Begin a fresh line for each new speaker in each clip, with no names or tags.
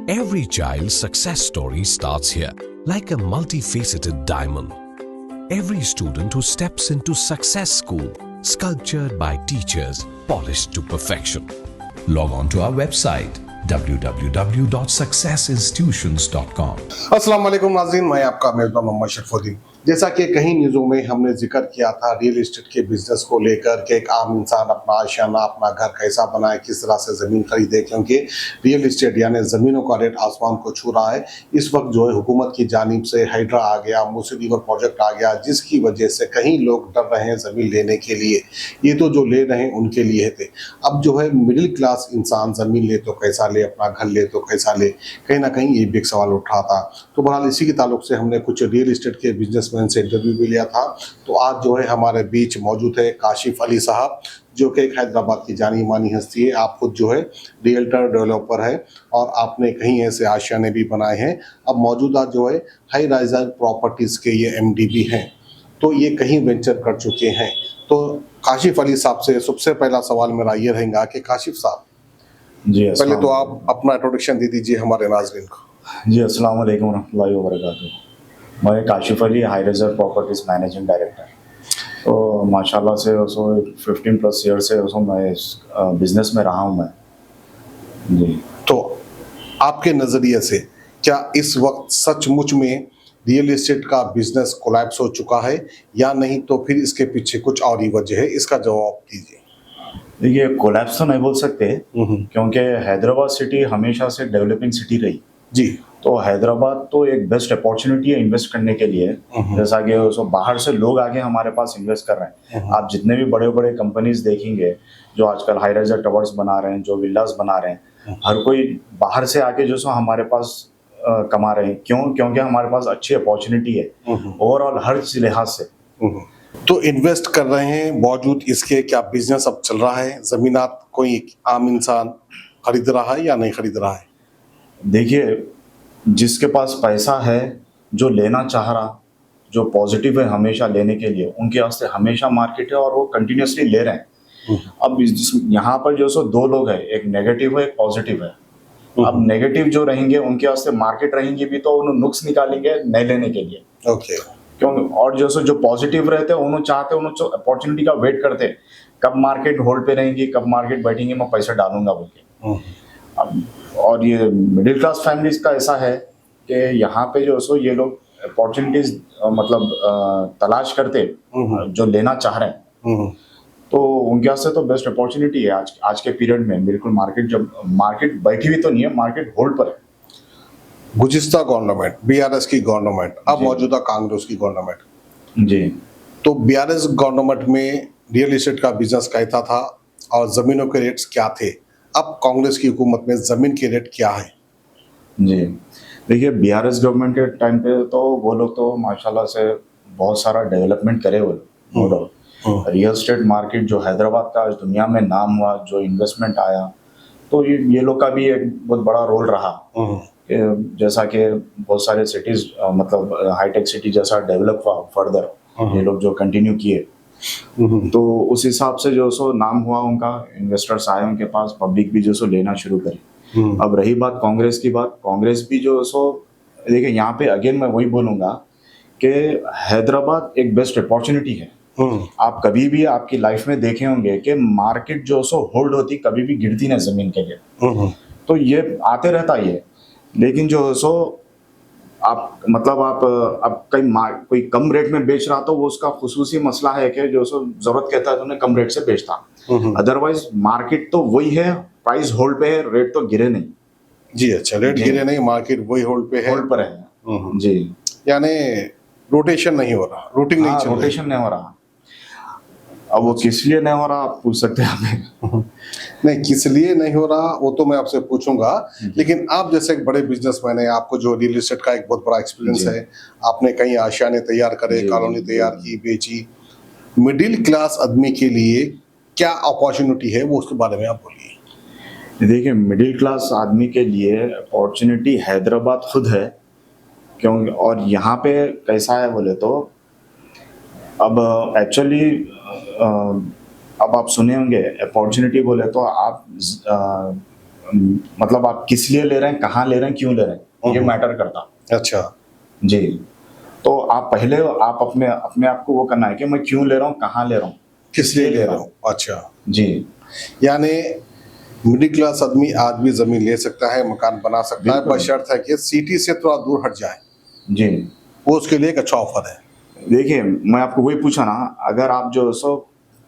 Every child's success story starts here, like a multifaceted diamond. Every student who steps into Success School, sculptured by teachers, polished to perfection. Log on to our website www.successinstitutions.com.
अस्सलाम वालेकुम नाज़रीन, मैं आपका मेज़बान मोहम्मद शरफुद्दीन। जैसा कि कई न्यूज़ों में हमने जिक्र किया था रियल इस्टेट के बिजनेस को लेकर कि एक आम इंसान अपना आशियाना, अपना घर कैसा बनाए, किस तरह से ज़मीन खरीदे, क्योंकि रियल इस्टेट यानी ज़मीनों का रेट आसमान को छू रहा है। इस वक्त जो है हुकूमत की जानिब से हाइड्रा आ गया, मूसी रिवर प्रोजेक्ट आ गया, जिसकी वजह से कहीं लोग डर रहे हैं ज़मीन लेने के लिए। ये तो जो ले रहे हैं उनके लिए थे। अब जो है मिडिल क्लास इंसान ज़मीन ले तो कैसा ले, अपना घर ले तो कैसा ले, कहीं ना कहीं ये भी एक सवाल उठ रहा था। तो बहरहाल इसी के ताल्लुक से हमने कुछ रियल इस्टेट के बिजनेसमैन से इंटरव्यू भी लिया था। तो आज जो है हमारे बीच मौजूद है काशिफ अली साहब, जो कि एक हैदराबाद की जानी मानी हस्ती है। आप खुद जो है रियल्टर डेवलपर है और आपने कहीं ऐसे आशियाने भी बनाए हैं। अब मौजूदा जो है हाई राइजर प्रॉपर्टीज़ के ये MD भी हैं, तो ये कहीं वेंचर कर चुके हैं। तो काशिफ अली साहब से सबसे पहला सवाल मेरा ये रहेगा कि काशिफ साहब
जी,
पहले तो आप अपना इंट्रोडक्शन दे दीजिए हमारे नाज़रीन को।
जी, अस्सलाम वालेकुम रहमतुल्लाहि व बरकातुहू। मैं Kashif Ali, high reserve properties managing director. तो माशाल्लाह से 15+ ईयर से मैं इस बिजनेस में रहा हूँ मैं। जी,
तो आपके नज़रिए से क्या इस वक्त सचमुच में रियल इस्टेट का बिजनेस कोलैप्स हो चुका है या नहीं, तो फिर इसके पीछे कुछ और ही वजह है? इसका जवाब दीजिए।
देखिए, कोलैप्स तो नहीं बोल सकते क्योंकि हैदराबाद सिटी हमेशा से डेवलपिंग सिटी रही
जी।
तो हैदराबाद तो एक बेस्ट अपॉर्चुनिटी है इन्वेस्ट करने के लिए। जैसा कि बाहर से लोग आके हमारे पास इन्वेस्ट कर रहे हैं। आप जितने भी बड़े बड़े कंपनीज देखेंगे जो आजकल हाई राइजर टावर्स बना रहे हैं, जो विल्लास बना रहे हैं, हर कोई बाहर से आके जो हमारे पास कमा रहे हैं। क्यों? क्योंकि हमारे पास अच्छी अपॉर्चुनिटी है ओवरऑल हर लिहाज से।
तो इन्वेस्ट कर रहे हैं, बावजूद इसके क्या बिजनेस अब चल रहा है? ज़मीनात कोई आम इंसान खरीद रहा है या नहीं खरीद रहा है?
देखिए, जिसके पास पैसा है, जो लेना चाह रहा, जो पॉजिटिव है हमेशा लेने के लिए, उनके वास्ते हमेशा मार्केट है और वो कंटिन्यूसली ले रहे हैं। अब यहाँ पर जो दो लोग हैं, एक नेगेटिव है, एक पॉजिटिव है। अब नेगेटिव जो रहेंगे उनके वास्ते मार्केट रहेंगी भी तो उन्होंने नुक्स निकालेंगे नहीं लेने के लिए।
ओके।
क्यों? और जो पॉजिटिव रहते हैं उन्होंने चाहते हैं, उन्होंने अपॉर्चुनिटी का वेट करते हैं, कब मार्केट होल्ड पे रहेंगी, कब मार्केट बैठेंगे, मैं पैसा डालूंगा बोल के। अब और ये मिडिल क्लास फैमिलीज का ऐसा है कि यहाँ पे जो ये लोग अपॉर्चुनिटीज मतलब तलाश करते जो लेना चाह रहे हैं, तो उनके वास्ते तो बेस्ट अपॉर्चुनिटी है आज के पीरियड में। बिल्कुल मार्केट बैठी हुई तो नहीं है, मार्केट होल्ड पर है।
गुज़िश्ता गवर्नमेंट, BRS की गवर्नमेंट, अब मौजूदा कांग्रेस की गवर्नमेंट
जी,
तो BRS गवर्नमेंट में रियल इस्टेट का बिजनेस कैसा था और ज़मीनों के रेट्स क्या थे? अब कांग्रेस की हुकूमत में ज़मीन के रेट क्या है?
जी, देखिए, BRS गवर्नमेंट के टाइम पे तो वो लोग तो माशाल्लाह से बहुत सारा डेवलपमेंट करे वो लोग। रियल एस्टेट मार्केट जो हैदराबाद का आज दुनिया में नाम हुआ, जो इन्वेस्टमेंट आया, तो ये लोग का भी एक बहुत बड़ा रोल रहा। जैसा कि बहुत सारे सिटीज मतलब हाईटेक सिटी जैसा डेवलप हुआ फर्दर, ये लोग जो कंटिन्यू किए, तो उस हिसाब से जो नाम हुआ उनका, इन्वेस्टर्स आए उनके पास, पब्लिक भी जो लेना शुरू करी। अब रही बात कांग्रेस की बात, कांग्रेस भी जो देखिए, यहाँ पे अगेन मैं वही बोलूंगा कि हैदराबाद एक बेस्ट अपॉर्चुनिटी है। आप कभी भी आपकी लाइफ में देखे होंगे कि मार्केट जो होल्ड होती, कभी भी गिरती ना जमीन के लिए। तो ये आते रहता है, लेकिन जो आप मतलब आप कोई कम रेट में बेच रहा तो वो उसका खुसूसी मसला है कि जो जरूरत कहता है तो उन्हें कम रेट से बेचता। अदरवाइज मार्केट तो वही है, प्राइस होल्ड पे है, रेट तो गिरे नहीं।
जी, अच्छा, रेट गिरे नहीं, मार्केट वही होल्ड पे है,
होल्ड पर है। जी,
यानी रोटेशन नहीं हो रहा, रोटेशन
नहीं हो रहा। अब वो किस लिए नहीं हो रहा आप पूछ सकते हैं हमें।
नहीं, किस लिए नहीं हो रहा वो तो मैं आपसे पूछूंगा, लेकिन आप जैसे एक बड़े बिजनेसमैन हैं, आपको जो रियल एस्टेट का एक बहुत बड़ा एक्सपीरियंस है, आपने कई आशियाने तैयार करे, कॉलोनी तैयार की, बेची, मिडिल क्लास आदमी के लिए क्या अपॉर्चुनिटी है वो उसके बारे में आप बोलिए।
देखिए, मिडिल क्लास आदमी के लिए अपॉर्चुनिटी हैदराबाद खुद है। क्यों? और यहाँ पे कैसा है बोले तो, अब एक्चुअली अब आप सुने होंगे अपॉर्चुनिटी बोले तो आप मतलब आप किस लिए ले रहे हैं, कहाँ ले रहे हैं, क्यों ले रहे हैं, ये मैटर करता।
अच्छा।
जी। तो आप पहले आप अपने अपने आप को वो करना है कि मैं क्यों ले रहा हूँ, कहाँ ले रहा हूँ,
किस लिए ले रहा हूँ। अच्छा।
जी।
यानी मिडिल क्लास आदमी आज भी जमीन ले सकता है, मकान बना सकता है,
बिल्कुल।
बशर्त है कि सिटी से थोड़ा दूर हट जाए,
जी।
वो उसके लिए एक अच्छा ऑफर है।
देखिए मैं आपको वही पूछा ना, अगर आप जो सो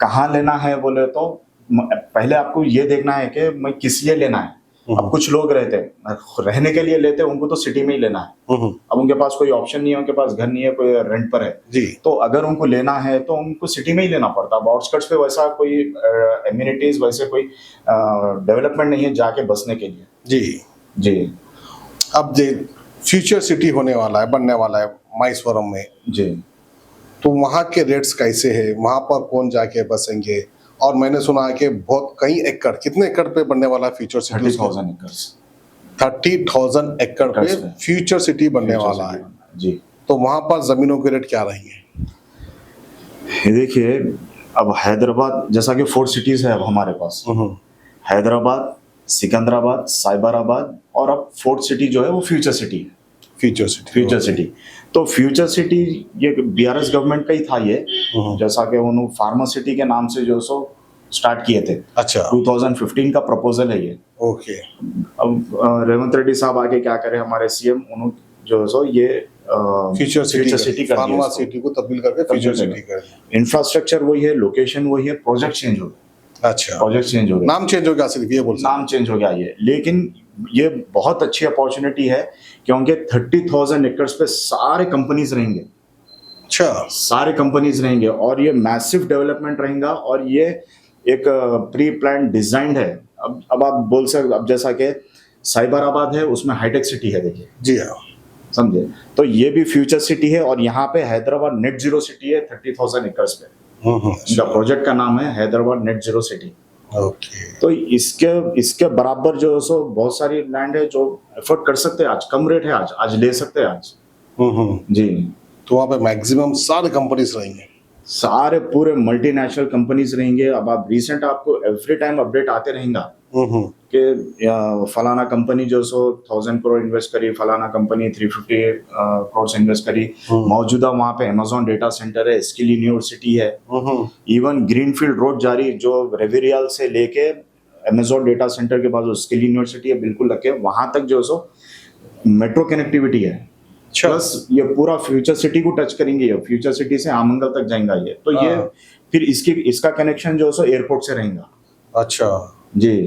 कहाँ लेना है बोले तो पहले आपको ये देखना है कि मैं किस लिए लेना है। अब कुछ लोग रहने के लिए लेते हैं, उनको तो सिटी में ही लेना है। अब उनके पास कोई ऑप्शन नहीं है, उनके पास घर नहीं है, कोई रेंट पर है
जी।
तो अगर उनको लेना है तो उनको सिटी में ही लेना पड़ता है। आउटस्कर्ट्स पे वैसा कोई एम्यूनिटीज, वैसे कोई डेवलपमेंट नहीं है जाके बसने के लिए।
जी।
जी।
अब फ्यूचर सिटी होने वाला है, बनने वाला है माहेश्वरम में।
जी।
तो वहाँ के रेट्स कैसे हैं, वहाँ पर कौन जाके बसेंगे? और मैंने सुना है कि बहुत कई एकड़, कितने एकड़ पे बनने वाला है फ्यूचर सिटी?
30,000 एकर्स।
30,000 एकड़ पे फ्यूचर सिटी बनने वाला है।
जी।
तो वहाँ पर जमीनों के रेट क्या रहेंगे?
देखिए अब हैदराबाद जैसा कि 4 सिटीज है अब हमारे पास, हैदराबाद, सिकंदराबाद, साइबराबाद और अब 4th सिटी जो है वो फ्यूचर सिटी है। फ्यूचर सिटी तो फ्यूचर सिटी ये बीआरएस गवर्नमेंट का ही था ये, जैसा कि उन्होंने फार्मा सिटी के नाम से जो सो स्टार्ट किए थे।
अच्छा।
2015 का प्रपोजल है ये।
ओके।
अब रेवंत रेड्डी साहब आगे क्या करे, हमारे सीएम, उन्होंने जो सो ये
फ्यूचर सिटी
कर
फार्मा सिटी को तब्दील करके फ्यूचर सिटी कर दिया।
इंफ्रास्ट्रक्चर वही है, लोकेशन वही है, प्रोजेक्ट चेंज हो गया।
अच्छा।
प्रोजेक्ट चेंज हो गया,
नाम चेंज हो गया, सिर्फ ये बोल
नाम चेंज हो गया ये। लेकिन ये बहुत अच्छी अपॉर्चुनिटी है क्योंकि 30,000 एकर्स पे सारे कंपनीज रहेंगे।
अच्छा।
सारे कंपनीज रहेंगे और ये मैसिव डेवलपमेंट रहेगा और ये एक प्री प्लान डिजाइंड है। अब आप बोल सकते, अब जैसा कि साइबराबाद है उसमें हाईटेक सिटी है, देखिए।
जी हाँ।
समझे? तो ये भी फ्यूचर सिटी है और यहाँ पे हैदराबाद नेट जीरो सिटी है 30,000 एकर्स पे। इनका प्रोजेक्ट का नाम है Hyderabad net zero city.
Okay.
तो इसके बराबर जो सो बहुत सारी लैंड है जो एफोर्ड कर सकते हैं, आज कम रेट है, आज ले सकते हैं आज। जी।
तो वहाँ पे मैक्सिमम सारे कंपनीज रहेंगे,
सारे पूरे मल्टीनेशनल कंपनीज रहेंगे। अब आप रिसेंट आपको एवरी टाइम अपडेट आते रहेगा कि फलाना कंपनी जो सो 1000 करोड़ इन्वेस्ट करी, फलाना कंपनी 350 करोड़ इन्वेस्ट करी। मौजूदा वहाँ पे अमेजोन डेटा सेंटर है, स्किल यूनिवर्सिटी है, इवन ग्रीनफील्ड रोड जारी जो रेवेरियल से लेके अमेजोन डेटा सेंटर के बाद स्किल यूनिवर्सिटी है बिल्कुल लगे, वहां तक जो सो मेट्रो कनेक्टिविटी है। प्लस ये पूरा फ्यूचर सिटी को टच करेंगे, ये फ्यूचर सिटी से आमंगल तक जाएगा ये। तो ये फिर इसका कनेक्शन जो सो एयरपोर्ट से रहेगा। अच्छा जी।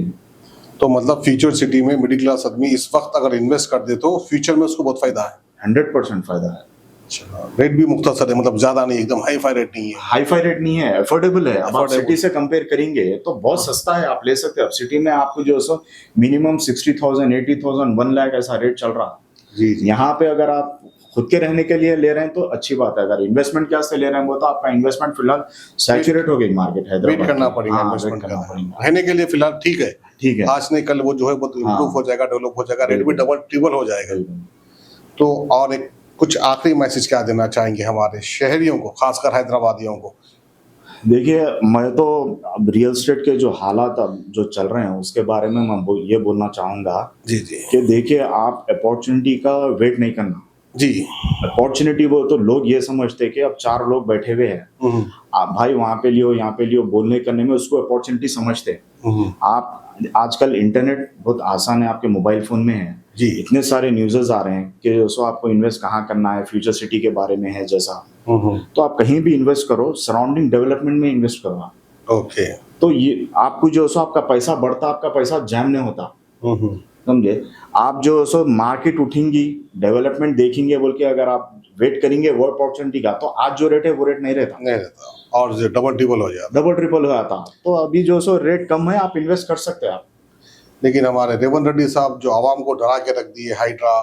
तो मतलब फ्यूचर सिटी में मिडिल क्लास आदमी इस वक्त अगर इन्वेस्ट कर दे तो फ्यूचर में उसको बहुत फायदा है।
100% फायदा है।
रेट भी मुख्तसर है, मतलब ज्यादा नहीं, एकदम हाई फाई रेट नहीं है।
हाई फाई रेट नहीं है, अफोर्डेबल है। अब आप सिटी से कंपेयर करेंगे तो बहुत सस्ता है, आप ले सकते हैं। अब सिटी में आपको जो सो मिनिमम 60,000, 80,000, 1 लाख ऐसा रेट चल रहा है। जी। यहाँ पे अगर आप खुद के रहने के लिए ले रहे हैं तो अच्छी बात है। अगर इन्वेस्टमेंट क्या से ले रहे हैं वो तो आपका इन्वेस्टमेंट फिलहाल सैचुरेट हो गई मार्केट है,
वेट करना पड़ेगा, इन्वेस्टमेंट करना पड़ेगा। रहने के लिए फिलहाल ठीक है, आज नहीं कल वो जो है वो इम्प्रूव हो जाएगा, डेवलप हो जाएगा, रेट भी डबल ट्रिपल हो जाएगा। तो और एक कुछ आखिरी मैसेज क्या देना चाहेंगे हमारे शहरियों को, खासकर हैदराबादियों को?
देखिए मैं तो अब रियल एस्टेट के जो हालात अब जो चल रहे हैं उसके बारे में मैं ये बोलना चाहूंगा
जी
कि देखिए आप अपॉर्चुनिटी का वेट नहीं करना
जी।
अपॉर्चुनिटी वो तो लोग ये समझते हैं कि अब 4 लोग बैठे हुए हैं, आप भाई वहां पे लियो यहाँ पे लियो, बोलने करने में उसको अपॉर्चुनिटी समझते हैं। आप आजकल इंटरनेट बहुत आसान है, आपके मोबाइल फोन में है जी, इतने सारे न्यूज़ेस आ रहे हैं कि सो आपको इन्वेस्ट कहाँ करना है, फ्यूचर सिटी के बारे में है जैसा, तो आप कहीं भी इन्वेस्ट करो, सराउंडिंग डेवलपमेंट में इन्वेस्ट करो आप।
ओके।
तो ये आपको जो सो आपका पैसा बढ़ता, आपका पैसा जैम नहीं होता, समझे? आप जो सो मार्केट उठेंगी, डेवलपमेंट देखेंगे बोल के अगर आप वेट करेंगे वो अपॉर्चुनिटी का, तो आज जो रेट है वो रेट नहीं रहता
और डबल ट्रिपल हो जाता,
डबल ट्रिपल हो जाता। तो अभी जो सो रेट कम है, आप इन्वेस्ट कर सकते हैं आप।
लेकिन हमारे रेवंत रेड्डी साहब जो आवाम को डरा के रख दिए, hydra,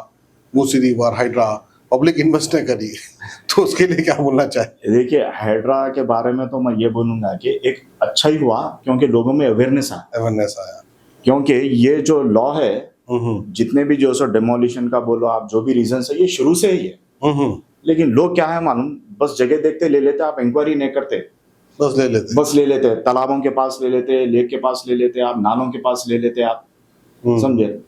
Musi river, hydra, public invest नहीं करी तो उसके लिए क्या बोलना चाहिए?
देखिए हाइड्रा के बारे में तो मैं ये बोलूंगा कि एक अच्छा ही हुआ क्योंकि लोगों में अवेयरनेस आया, क्योंकि ये जो लॉ है जितने भी जो सो डेमोलिशन का बोलो आप, जो भी रीजन है, ये शुरू से ही है। लेकिन लोग क्या है मालूम, बस जगह देखते ले लेते, आप इंक्वायरी नहीं करते, बस ले लेते, तालाबों के पास ले लेते, लेक के पास ले लेते, आप नालों के पास ले लेते आप, समझे,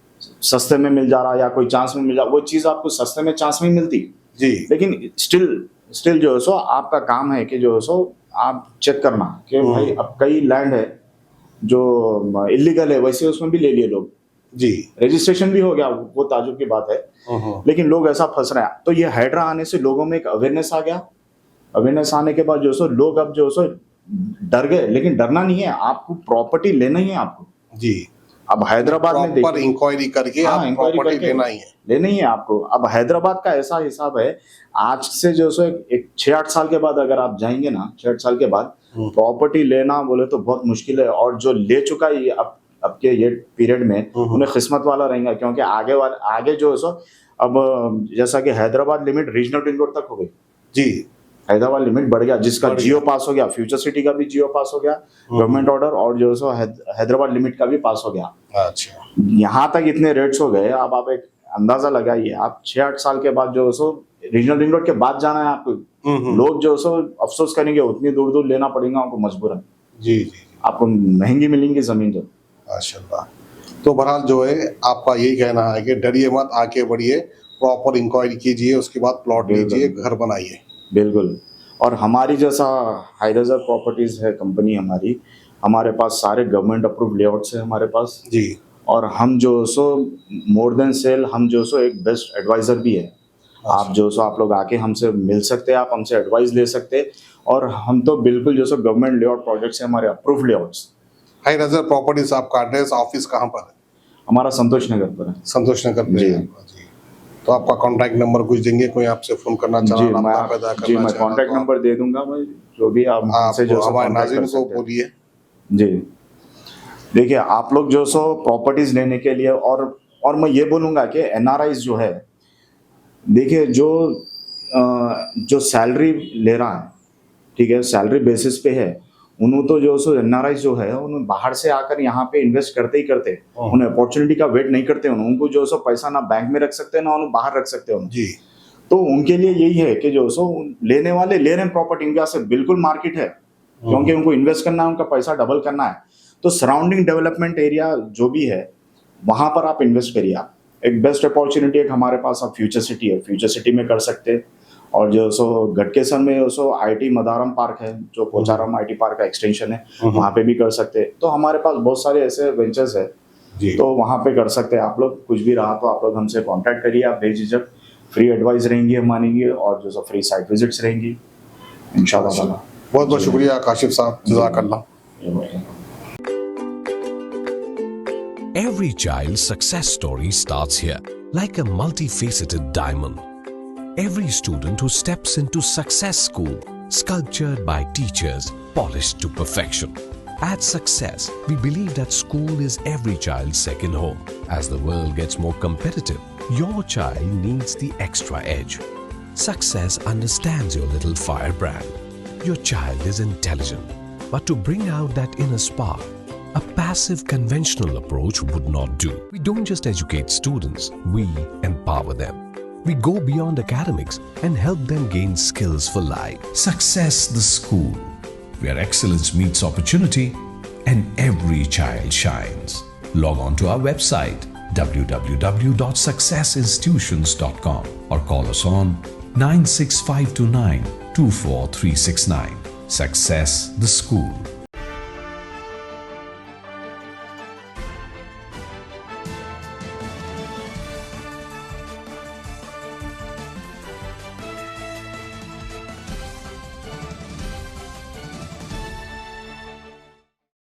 सस्ते में मिल जा रहा है या कोई चांस में मिल जा, वो चीज आपको सस्ते में चांस में मिलती
जी।
लेकिन स्टिल जो है सो आपका काम है कि जो है सो आप चेक करना कि भाई अब कई लैंड है जो इलीगल है, वैसे उसमें भी ले लिए लोग
जी,
रजिस्ट्रेशन भी हो गया, वो ताजुब की बात है, लेकिन लोग ऐसा फंस रहे हैं। तो ये हाइड्रा आने से लोगों में एक अवेयरनेस आ गया। अवेयरनेस आने के बाद जो सो लोग अब जो सो डर गए, लेकिन डरना नहीं है, आपको प्रॉपर्टी लेना ही है आपको
जी।
अब हैदराबाद में
प्रॉपर इंक्वायरी करके
हाँ,
आप
इंक्वायरी
प्रॉपर्टी
करके
लेना ही है।
लेना ही है आपको। अब हैदराबाद का ऐसा हिसाब है, आज से जो सो एक 6-8 साल के बाद अगर आप जाएंगे ना, 6-8 साल के बाद प्रॉपर्टी लेना बोले तो बहुत मुश्किल है। और जो ले चुका है अब के ये पीरियड में उन्हें किस्मत वाला रहेगा, क्योंकि आगे जो है सो अब जैसा कि Hyderabad limit regional ring road तक हो गई
जी,
हैदराबाद लिमिट बढ़ गया, जिसका जियो पास हो गया, फ्यूचर सिटी का भी जियो पास हो गया गवर्नमेंट ऑर्डर, और जो है सो हैदराबाद लिमिट का भी पास हो गया।
अच्छा,
यहाँ तक इतने रेट्स हो गए। अब आप एक अंदाजा लगाइए, आप 6-8 साल के बाद जो है सो रीजनल रिंग रोड के बाद जाना है आपको, लोग जो है सो अफसोस करेंगे, उतनी दूर दूर लेना पड़ेगा उनको मजबूरन।
जी जी,
आपको महंगी मिलेंगी जमीन जो।
माशाल्लाह। तो बहरहाल जो है आपका यही कहना है कि डरिए मत, आगे बढ़िए, प्रॉपर इंक्वायरी कीजिए, उसके बाद प्लॉट लीजिए, घर बनाइए।
बिल्कुल। और हमारी जैसा हाई रिजर्व प्रॉपर्टीज है कंपनी हमारे पास सारे गवर्नमेंट अप्रूव लेआउट्स है हमारे पास
जी।
और हम जो सो मोर देन सेल, हम जो सो एक बेस्ट एडवाइजर भी है। आप जो सो आप लोग आके हमसे मिल सकते हैं, आप हमसे एडवाइस ले सकते हैं। और हम तो बिल्कुल जो सो गवर्नमेंट लेआउट प्रोजेक्ट्स है हमारे approve layouts.
High reserve properties, आपका एड्रेस, ऑफिस कहाँ पर है?
हमारा संतोष नगर पर है।
संतोष नगर पे
जी।
है जी। तो आपका कॉन्टैक्ट नंबर कुछ देंगे, कोई आपसे फोन करना चाह रहा, नाम पैदा करना
जी मैं
चाह रहा,
कॉन्टैक्ट
तो
नंबर दे दूंगा मैं, जो भी आप हमसे जो सो
हमारे
contact
नाज़रीन
कर
को
सकते हैं।
बोलिए।
जी देखिए, आप लोग जो सो प्रॉपर्टीज लेने के लिए, और मैं ये बोलूँगा कि एनआरआईज जो है, देखिए जो सैलरी ले रहा है, ठीक है, सैलरी बेसिस पे है, उन्होंने तो जो सो एनआरआईज जो है उन्हें बाहर से आकर यहाँ पे इन्वेस्ट करते ही करते, उन्हें अपॉर्चुनिटी का वेट नहीं करते, उनको जो सो पैसा ना बैंक में रख सकते ना उन्हें बाहर रख सकते हैं
जी।
तो उनके लिए यही है कि जो सो लेने वाले ले रहे हैं प्रॉपर्टी, उनके से बिल्कुल मार्केट है, क्योंकि उनको इन्वेस्ट करना है, उनका पैसा डबल करना है। तो सराउंडिंग डेवलपमेंट एरिया जो भी है वहां पर आप इन्वेस्ट करिए। आप एक बेस्ट अपॉर्चुनिटी एक हमारे पास अब फ्यूचर सिटी है, फ्यूचर सिटी में कर सकते हैं। और जो सो गटकेसर में सो आईटी मदारम पार्क है, जो पोचारम आईटी पार्क का एक्सटेंशन है, वहाँ पे भी कर सकते हैं। तो हमारे पास बहुत सारे ऐसे वेंचर्स है
जी।
तो वहाँ पे कर सकते हैं आप लोग। कुछ भी रहा तो आप लोग हमसे कांटेक्ट करिए, आप बेझिझक, फ्री एडवाइस रहेंगी हमारी और जो सो फ्री साइट विजिट्स रहेंगी इंशाल्लाह।
बहुत बहुत शुक्रिया काशिफ साहब, जज़ाकल्लाह।
Every child's success story starts here, like a multifaceted diamond. Every student who steps into Success School, sculptured by teachers, polished to perfection. At Success, we believe that school is every child's second home. As the world gets more competitive, your child needs the extra edge. Success understands your little firebrand. Your child is intelligent, but to bring out that inner spark, a passive conventional approach would not do. We don't just educate students, we empower them. We go beyond academics and help them gain skills for life. Success the School, where excellence meets opportunity and every child shines. Log on to our website www.successinstitutions.com or call us on 96529 24369. Success the School.